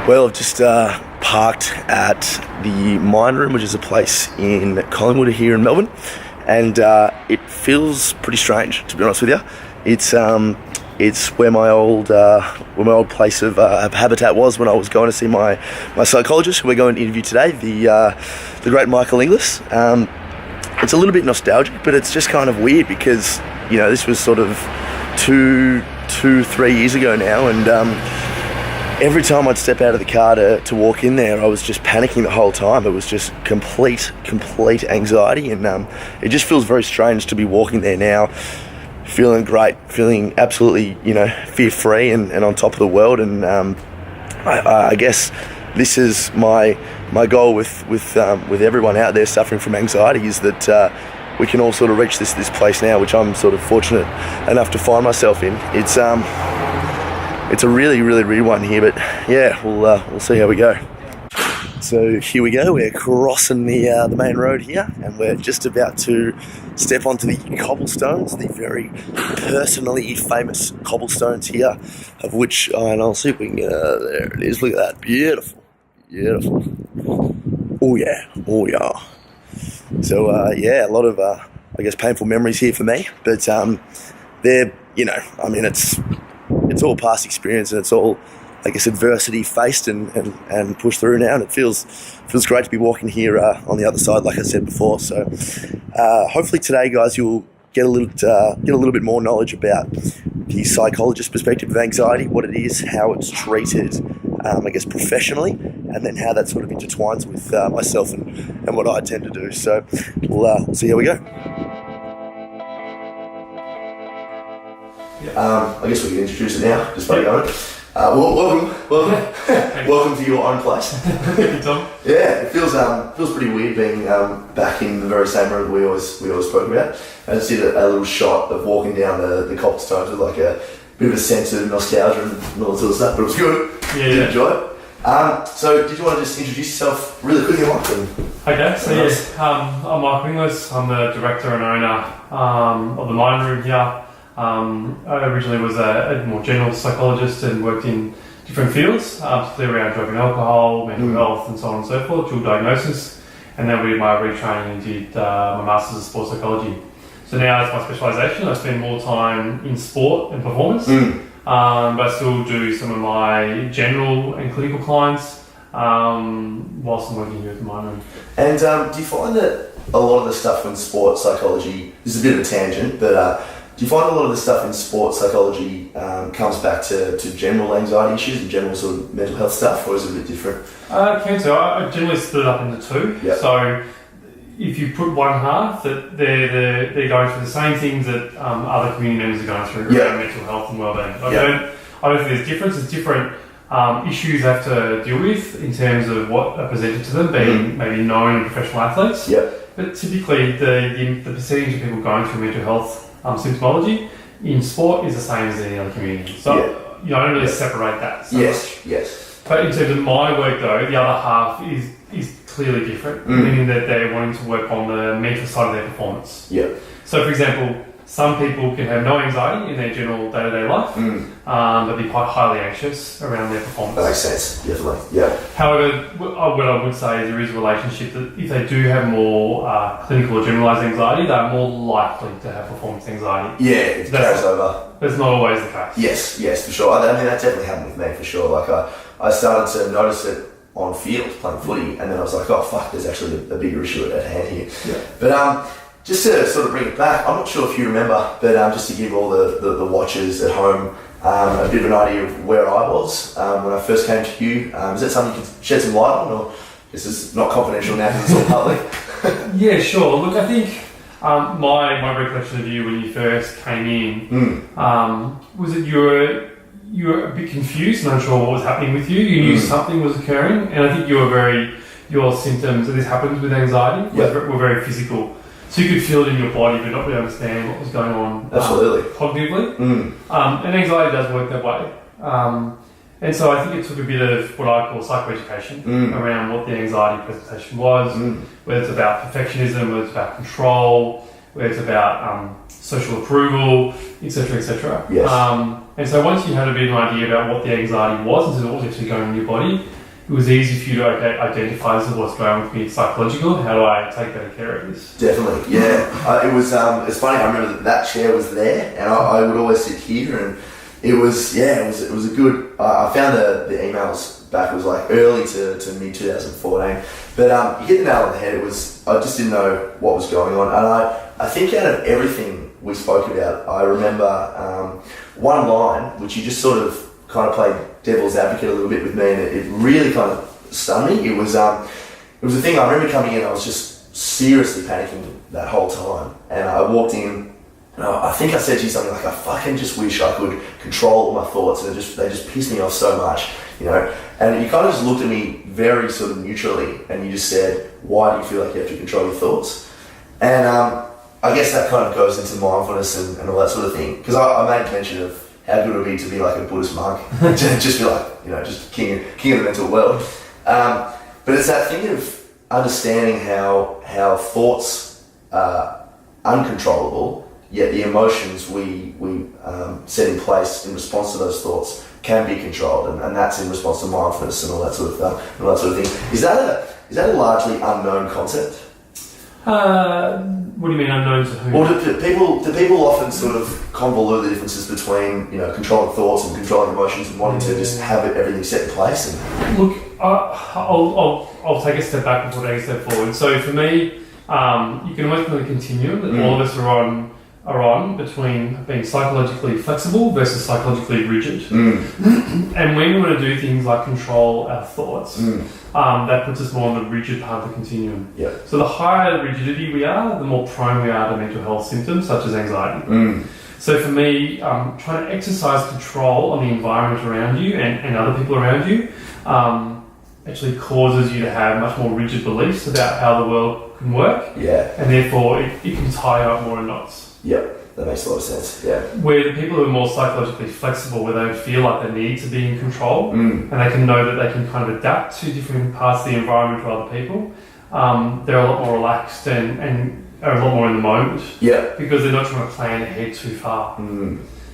Well, I've just parked at the Mine Room, which is a place in Collingwood here in Melbourne, and it feels pretty strange, to be honest with you. It's where my old place of habitat was when I was going to see my psychologist, who we're going to interview today, the great Michael Inglis. It's a little bit nostalgic, but it's just kind of weird because this was sort of 3 years ago now, and every time I'd step out of the car to walk in there, I was just panicking the whole time. It was just complete anxiety, and it just feels very strange to be walking there now, feeling great, feeling absolutely, fear-free and on top of the world. And I guess this is my goal with everyone out there suffering from anxiety, is that we can all sort of reach this place now, which I'm sort of fortunate enough to find myself in. It's a really weird one here, but yeah, we'll see how we go. So here we go. We're crossing the main road here, and we're just about to step onto the cobblestones, the very personally famous cobblestones here, of which, and I'll see if we can get there it is. Look at that, beautiful. Oh yeah. So a lot of painful memories here for me, but they're it's all past experience, and it's all, adversity faced and pushed through now, and it feels great to be walking here on the other side, like I said before. So hopefully today, guys, you'll get a little bit more knowledge about the psychologist perspective of anxiety, what it is, how it's treated, professionally, and then how that sort of intertwines with myself and what I tend to do. So we'll see how we go. I guess we can introduce it now, just by going. Welcome to your own place. Thank you, Tom. Yeah, it feels pretty weird being back in the very same road we always spoke about. I just did a little shot of walking down the cobblestones with like a bit of a sense of nostalgia and all that sort of stuff, but it was good. Did enjoy it. So did you want to just introduce yourself really quickly, Mike? Okay, so I'm Michael Inglis. I'm the director and owner of the Mine Room here. I originally was a more general psychologist and worked in different fields, particularly around drug and alcohol, mental health, and so on and so forth, dual diagnosis. And then we did my retraining and did my Masters of Sports Psychology. So now it's my specialisation. I spend more time in sport and performance, but I still do some of my general and clinical clients whilst I'm working here at the Mine Room. And do you find that a lot of the stuff in sports psychology, this is a bit of a tangent, but do you find a lot of the stuff in sports psychology comes back to general anxiety issues and general sort of mental health stuff, or is it a bit different? It can too. I generally split it up into two. Yep. So if you put one half, that they're going through the same things that other community members are going through around mental health and wellbeing. I don't think there's difference. There's different issues they have to deal with in terms of what are presented to them, being maybe known and professional athletes. Yep. But typically the percentage of people going through mental health symptomology in sport is the same as any other community. So I don't really separate that so much. Yes. But in terms of my work though, the other half is clearly different, meaning that they're wanting to work on the mental side of their performance. Yeah. So for example, some people can have no anxiety in their general day-to-day life, but be quite highly anxious around their performance. That makes sense, definitely. Yeah. However, what I would say is there is a relationship that if they do have more clinical or generalised anxiety, they're more likely to have performance anxiety. Yeah, it carries over. But it's not always the case. Yes, for sure. I mean, that definitely happened with me, for sure. Like, I started to notice it on field, playing footy, and then I was like, oh, fuck, there's actually a bigger issue at hand here. Yeah. But, just to sort of bring it back, I'm not sure if you remember, but just to give all the watchers at home a bit of an idea of where I was when I first came to you. Is that something you can shed some light on, or this is not confidential now because it's all public? Yeah, sure. Look, I think my recollection of you when you first came in was that you were a bit confused and unsure what was happening with you. You knew something was occurring, and I think your symptoms, and this happens with anxiety, were very physical. So you could feel it in your body but not really understand what was going on cognitively. And anxiety does work that way. And so I think it took a bit of what I call psychoeducation around what the anxiety presentation was, whether it's about perfectionism, whether it's about control, whether it's about social approval, etc., etc. Yes. And so once you had a bit of an idea about what the anxiety was and what was actually going on in your body, it was easy for you to identify this is what's going on with me. It's psychological. How do I take better care of this? Definitely, yeah. It was. It's funny. I remember that chair was there, and I would always sit here, and it was a good. I found the emails back. It was like early to mid 2014, but you hit the nail on the head. It was. I just didn't know what was going on, and I think out of everything we spoke about, I remember one line which you just sort of kind of played devil's advocate a little bit with me, and it really kind of stunned me. It was a thing. I remember coming in. I was just seriously panicking that whole time, and I walked in. And I think I said to you something like, I fucking just wish I could control all my thoughts, and they just pissed me off so much, you know. And you kind of just looked at me very sort of neutrally, and you just said, why do you feel like you have to control your thoughts? And I guess that kind of goes into mindfulness and all that sort of thing. Because I made mention of how good it would be to be like a Buddhist monk, just be like, you know, just king of the mental world. But it's that thing of understanding how thoughts are uncontrollable, yet the emotions we set in place in response to those thoughts can be controlled, and that's in response to mindfulness and all that sort of thing. Is that a largely unknown concept? What do you mean unknown to who? Or do people often sort of convolute the differences between, you know, controlling thoughts and controlling emotions and wanting to just have everything set in place? And look, I'll take a step back before taking a step forward. So for me, you can almost put a continuum that all of us are on between being psychologically flexible versus psychologically rigid. And when we want to do things like control our thoughts, that puts us more on the rigid part of the continuum. Yeah. So the higher rigidity we are, the more prone we are to mental health symptoms such as anxiety. So for me, trying to exercise control on the environment around you and other people around you actually causes you to have much more rigid beliefs about how the world can work. Yeah. And therefore it can tie you up more in knots. Yep, that makes a lot of sense. Yeah. Where the people who are more psychologically flexible, where they don't feel like they need to be in control, and they can know that they can kind of adapt to different parts of the environment to other people, they're a lot more relaxed and are a lot more in the moment. Yeah. Because they're not trying to plan ahead too far.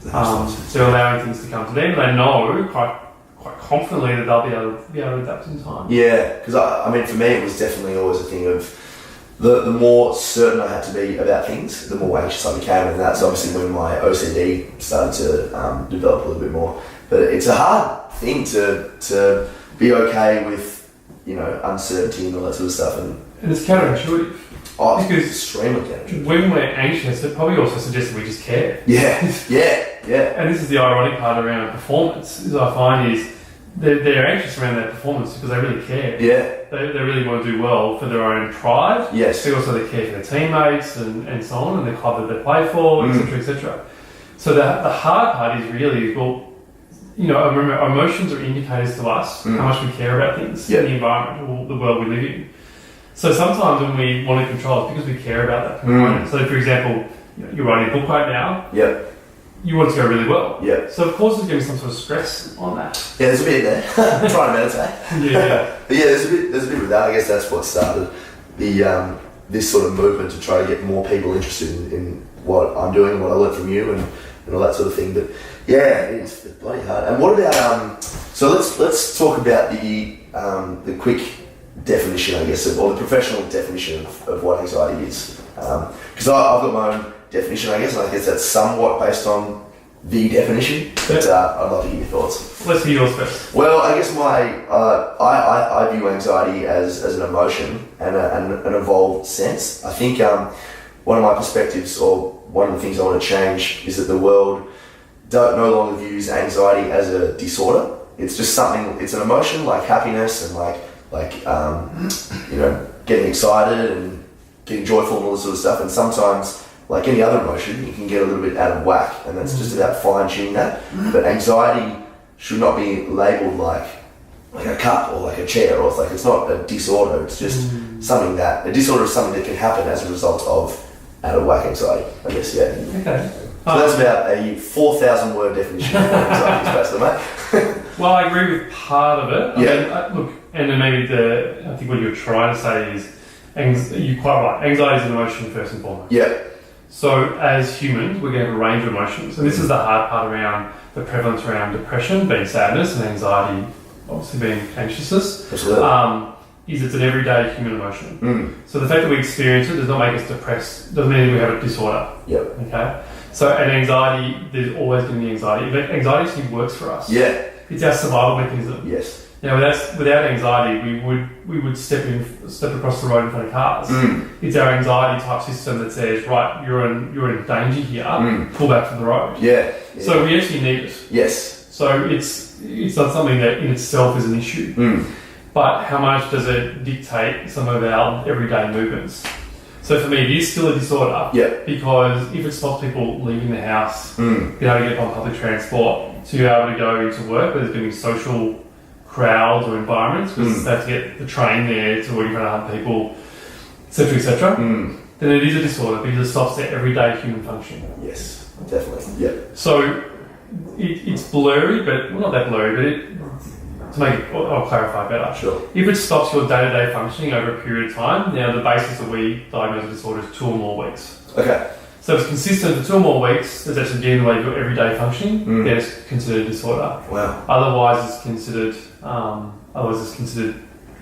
They're allowing things to come to them. They know quite confidently that they'll be able to adapt in time. Yeah, because I mean, for me, it was definitely always a thing of the more certain I had to be about things, the more anxious I became, and that's obviously when my OCD started to develop a little bit more. But it's a hard thing to be okay with, you know, uncertainty and all that sort of stuff. And it's counterintuitive. Oh, because it's extremely counterintuitive. When we're anxious, it probably also suggests that we just care. Yeah. And this is the ironic part around performance, is I find is they're anxious around their performance because they really care. Yeah. They really want to do well for their own pride. Yes. But also they care for their teammates and so on, and the club that they play for, etc., etc. So the hard part is really, well, you know, remember, emotions are indicators to us how much we care about things in the environment or the world we live in. So sometimes when we want to control, it's because we care about that component. So for example, you know, you're writing a book right now. Yep. You want it to go really well. Yeah. So of course there's going to be some sort of stress on that. Yeah, there's a bit there. I'm trying to meditate. But yeah, there's a bit with that. I guess that's what started the this sort of movement to try to get more people interested in what I'm doing, what I learned from you, and all that sort of thing. But yeah, it's bloody hard. And what about so let's talk about the quick definition, I guess, or the professional definition of what anxiety is. Because I've got my own definition, I guess, and I guess that's somewhat based on the definition, but I'd love to hear your thoughts. Let's hear yours first. Well, I guess I view anxiety as an emotion and an evolved sense. I think one of my perspectives, or one of the things I want to change, is that the world no longer views anxiety as a disorder. It's just something, it's an emotion like happiness and like you know, getting excited and getting joyful and all this sort of stuff, and sometimes, like any other emotion, you can get a little bit out of whack, and that's just about fine-tuning that. But anxiety should not be labelled like a cup or like a chair, or it's not a disorder. It's just something that a disorder is something that can happen as a result of out of whack anxiety, I guess. Yeah. Okay. So that's about a 4,000 word definition of what anxiety is, mate. Well, I agree with part of it. I mean, look, and then maybe I think what you're trying to say is, you're quite right. Anxiety is an emotion first and foremost. Yeah. So as humans, we're going to have a range of emotions. And this is the hard part around the prevalence around depression, being sadness, and anxiety obviously being anxiousness, Absolutely. is it's an everyday human emotion. So the fact that we experience it does not make us depressed, doesn't mean we have a disorder. Yep. Okay? So an anxiety, there's always going to be anxiety. But anxiety actually works for us. Yeah. It's our survival mechanism. Yes. Now, without anxiety, we would step across the road in front of cars. It's our anxiety type system that says, right, you're in danger here. Pull back from the road. Yeah. So we actually need it. Yes. So it's not something that in itself is an issue. But how much does it dictate some of our everyday movements? So for me, it is still a disorder. Yeah. Because if it stops people leaving the house, being able to get on public transport, to be able to go into work where there's going to be social crowds or environments, because they have to get the train there to work in front of other people, etc., then it is a disorder because it stops their everyday human function. Yes, definitely. Yeah. So it's blurry, but well, not that blurry, but to make it, I'll clarify better. Sure. If it stops your day-to-day functioning over a period of time, now the basis that we diagnose a disorder is 2 or more weeks. Okay. So if it's consistent for 2 or more weeks, it's actually getting in the way of your everyday functioning, then it's considered a disorder. Wow. Otherwise, it's considered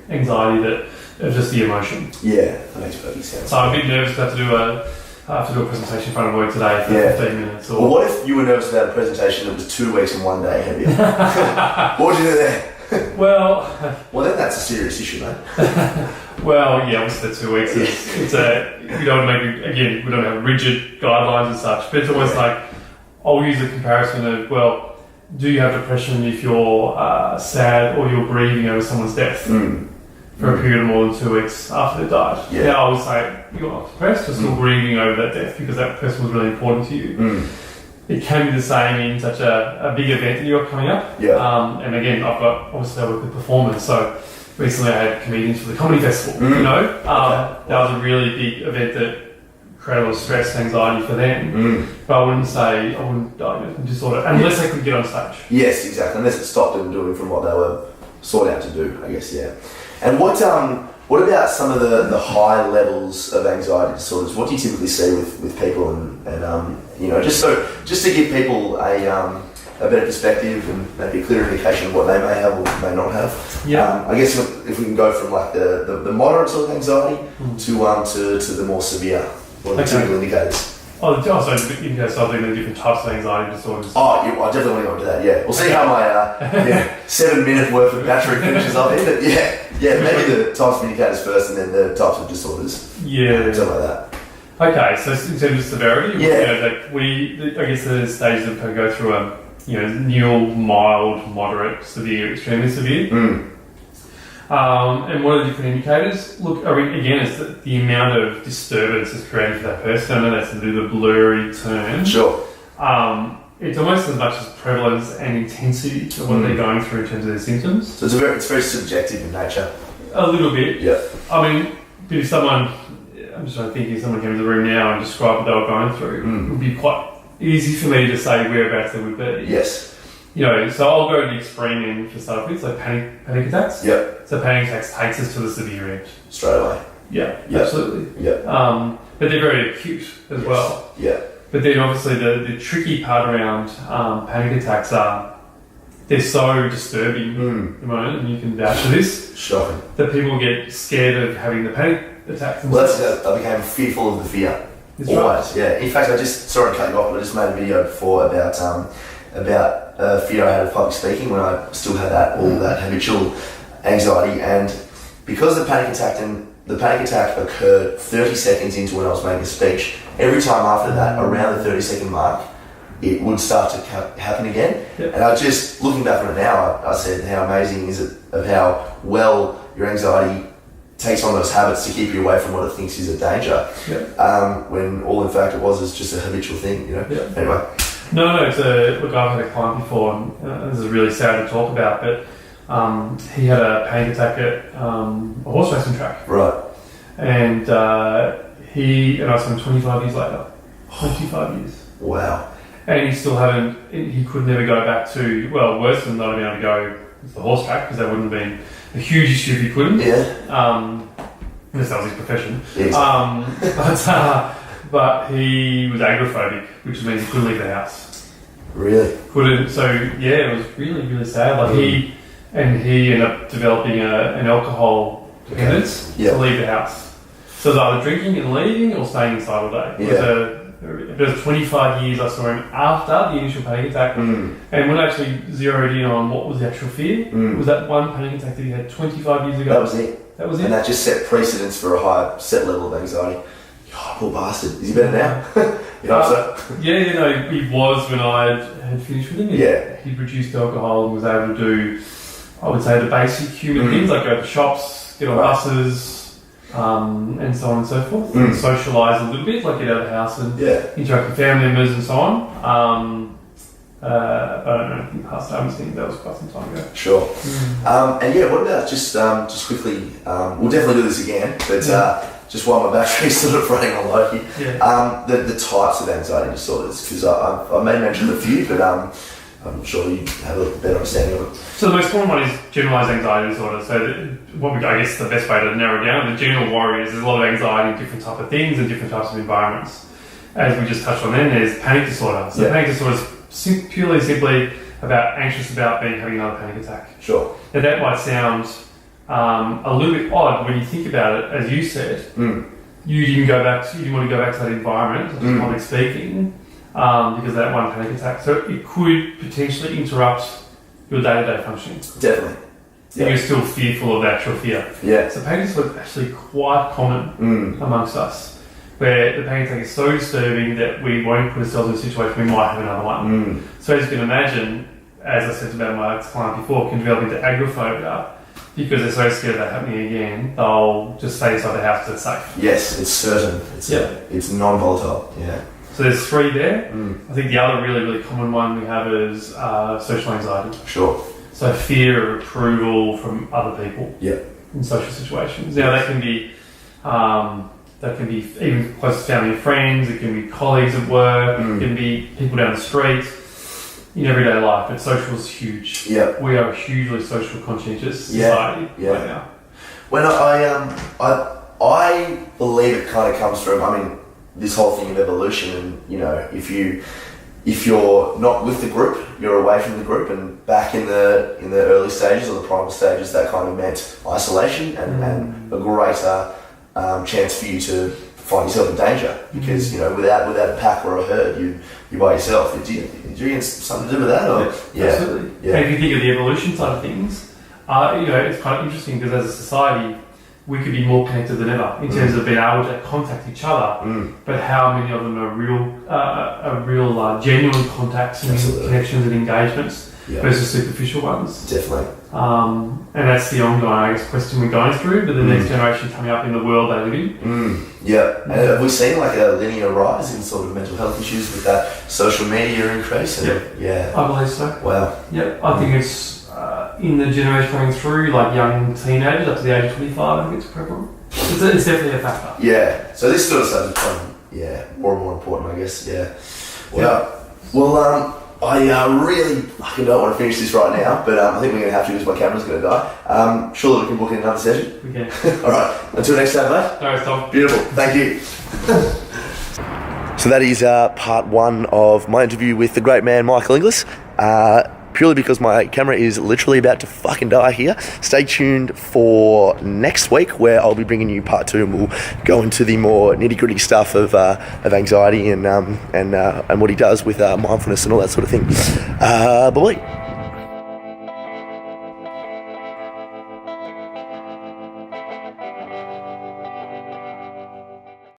anxiety that of just the emotion. Yeah, that makes perfect sense. So I'm a bit nervous to have to do a presentation in front of work today for 15 minutes. Well, what if you were nervous about a presentation that was 2 weeks and 1 day heavier? What would you do there? Well, then that's a serious issue, mate. Well, yeah, obviously the 2 weeks is we don't want to make again, we don't have rigid guidelines and such, but it's almost like I'll use a comparison of, well, do you have depression if you're sad or you're grieving over someone's death for a period of more than 2 weeks after they died? Yeah. Now I would say you're not depressed, you're still grieving over that death because that person was really important to you. It can be the same in such a big event that you're coming up. Yeah. And again, I work with performers, so recently I had comedians for the comedy festival, that was a really big event that created a lot of stress and anxiety for them. But I wouldn't diagnose them disorder unless they could get on stage. Yes, exactly. Unless it stopped them doing from what they were sought out to do, I guess, yeah. And what about some of the high levels of anxiety disorders? What do you typically see with people and just to give people a better perspective and maybe a clearer indication of what they may have or may not have? Yeah. I guess if we can go from like the moderate sort of anxiety to the more severe, what are the typical indicators? So you can start looking at different types of anxiety disorders. I definitely want to go into that, yeah. We'll see how my 7 minute worth of battery finishes up here, but maybe the types of indicators first and then the types of disorders. Yeah. Something like that. Okay, so in terms of severity, Yeah. I guess the stages that go through nil, mild, moderate, severe, extremely severe. And what are the different indicators? Look, I mean, again, it's the amount of disturbance is created for that person. I know that's a bit of a blurry term. Sure. It's almost as much as prevalence and intensity of what they're going through in terms of their symptoms. So it's very subjective in nature. A little bit. Yeah. I mean, if someone, I'm just trying to think, if someone came into the room now and described what they were going through, it would be quite easy for me to say whereabouts they would be. Yes. So I'll go to the extreme end for start with, so panic attacks. Yep. So panic attacks takes us to the severe end. Straight away. Yeah, Yep. absolutely. Yep. But they're very acute as well. Yeah. But then obviously the tricky part around panic attacks are they're so disturbing, and you can vouch for this, Shocking. that people get scared of having the panic attacks. Well, I became fearful of the fear. That's Always. Right. Yeah. In fact, sorry to cut you off, but I just made a video before about fear I had of public speaking when I still had all that habitual anxiety, and because the panic attack occurred 30 seconds into when I was making a speech, every time after that, around the 30-second mark, it would start to happen again. Yep. And I just, looking back on it now, I said, how amazing is it of how well your anxiety takes on those habits to keep you away from what it thinks is a danger. Yep. When all in fact it was just a habitual thing, Yep. Anyway. No, look, I've had a client before, and this is really sad to talk about, but he had a panic attack at a horse racing track. Right. And he and I saw him 25 years later. 25 years. Wow. And he could never go back to, well, worse than not being able to go to the horse track, because that wouldn't have been a huge issue if he couldn't. Yeah. Unless that was his profession. Yeah, exactly. But he was agoraphobic, which means he couldn't leave the house. Really? Couldn't. So yeah, it was really, really sad. Like and he ended up developing an alcohol dependence to leave the house. So it was either drinking and leaving or staying inside all day. It was 25 years I saw him after the initial panic attack. And when I actually zeroed in on what was the actual fear, was that one panic attack that he had 25 years ago. That was it. That was it. And that just set precedence for a high set level of anxiety. Oh, poor bastard. Is he better now? He was when I had finished with him. He'd reduced alcohol and was able to do, I would say, the basic human things like go to shops, get on buses, and so on and so forth, and socialise a little bit, like get out of the house and interact with family members and so on. But I don't know anything past that. I think that was quite some time ago. Sure. And what about just quickly? We'll definitely do this again, but just while my battery's sort of running on low here, the types of anxiety disorders, because I may mention a few, but I'm sure you have a better understanding of it. So the most common one is generalised anxiety disorder. So I guess the best way to narrow it down, the general worry is there's a lot of anxiety in different types of things and different types of environments. As we just touched on then, there's panic disorder. So panic disorder is purely simply anxious about having another panic attack. Sure. Now that might sound a little bit odd when you think about it, as you said. You didn't want to go back to that environment, public speaking, because of that one panic attack. So it could potentially interrupt your day-to-day functioning. Definitely. And you're still fearful of actual fear. Yeah. So panic disorder is actually quite common amongst us, where the panic attack is so disturbing that we won't put ourselves in a situation we might have another one. So as you can imagine, as I said about my client before, can develop into agoraphobia. Because they're so scared of that happening again, they'll just stay inside the house because it's safe. Yes, it's certain. It's non-volatile. Yeah. So there's three there. I think the other really, really common one we have is social anxiety. Sure. So fear of approval from other people. Yeah. In social situations. Now that can be even close family and friends. It can be colleagues at work. It can be people down the street. In everyday life, but social is huge. Yeah. We are a hugely social conscientious society right now. When I believe it kind of comes from, this whole thing of evolution, and if you're not with the group, you're away from the group, and back in the early stages or the primal stages, that kind of meant isolation and a greater chance for you to find yourself in danger, because without a pack or a herd, you're by yourself. Do you have something to do with that? Or? Absolutely. And if you think of the evolution side of things, it's quite interesting because as a society, we could be more connected than ever in terms of being able to contact each other. But how many of them are real, genuine contacts and connections and engagements versus superficial ones? Definitely. And that's the ongoing, question we're going through, but the next generation coming up in the world they live in. Yeah. And have we seen like a linear rise in sort of mental health issues with that social media increase? Yeah. I believe so. Wow. Yeah. I think it's in the generation coming through, like young teenagers up to the age of 25, I think it's prevalent. It's definitely a factor. Yeah. So this sort of stuff is becoming, more and more important, I guess. Yeah. Well, I really fucking don't want to finish this right now, but I think we're going to have to because my camera's going to die. Surely we can book in another session. We can. All right. Until next time, mate. No, Tom. Beautiful. Thank you. So that is part one of my interview with the great man, Michael Inglis. Purely because my camera is literally about to fucking die here. Stay tuned for next week where I'll be bringing you part two, and we'll go into the more nitty-gritty stuff of anxiety and what he does with mindfulness and all that sort of thing. Bye-bye.